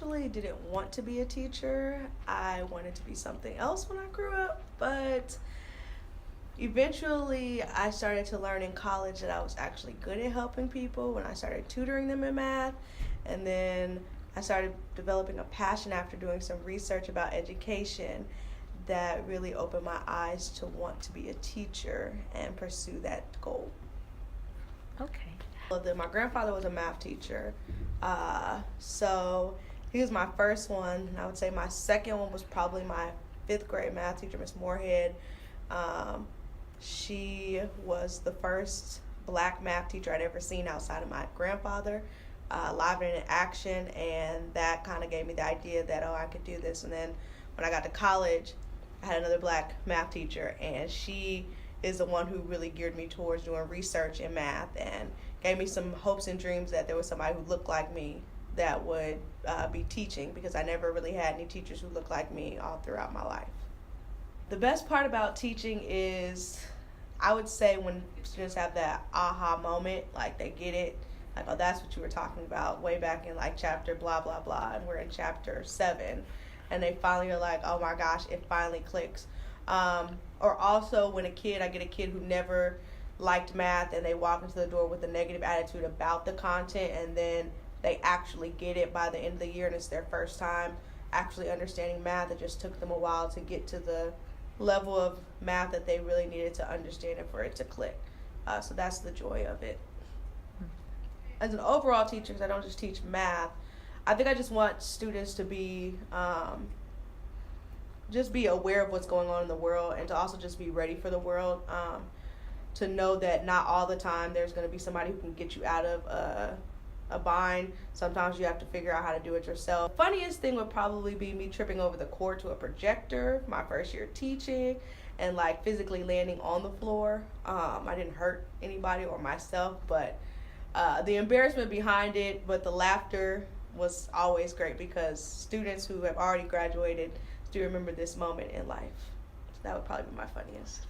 Actually didn't want to be a teacher. I wanted to be something else when I grew up, but eventually I started to learn in college that I was actually good at helping people when I started tutoring them in math. And then I started developing a passion after doing some research about education that really opened my eyes to want to be a teacher and pursue that goal. Okay. My grandfather was a math teacher, so he was my first one. I would say my second one was probably my 5th grade math teacher, Miss Moorhead. She was the first black math teacher I'd ever seen outside of my grandfather, live and in action, and that kind of gave me the idea that, I could do this. And then when I got to college, I had another black math teacher, and she is the one who really geared me towards doing research in math and gave me some hopes and dreams that there was somebody who looked like me that would be teaching, because I never really had any teachers who looked like me all throughout my life. The best part about teaching is, I would say, when students have that aha moment, like they get it, like, oh, that's what you were talking about way back in like chapter blah, blah, blah, and we're in chapter 7, and they finally are like, oh my gosh, it finally clicks. Or also when I get a kid who never liked math and they walk into the door with a negative attitude about the content, and then they actually get it by the end of the year and it's their first time actually understanding math. It just took them a while to get to the level of math that they really needed to understand it for it to click. So that's the joy of it. As an overall teacher, because I don't just teach math, I think I just want students to be just be aware of what's going on in the world, and to also just be ready for the world. To know that not all the time there's going to be somebody who can get you out of a bind. Sometimes you have to figure out how to do it yourself. The funniest thing would probably be me tripping over the cord to a projector my first year teaching and like physically landing on the floor. I didn't hurt anybody or myself, but the embarrassment behind it, but the laughter was always great, because students who have already graduated still remember this moment in life. So that would probably be my funniest.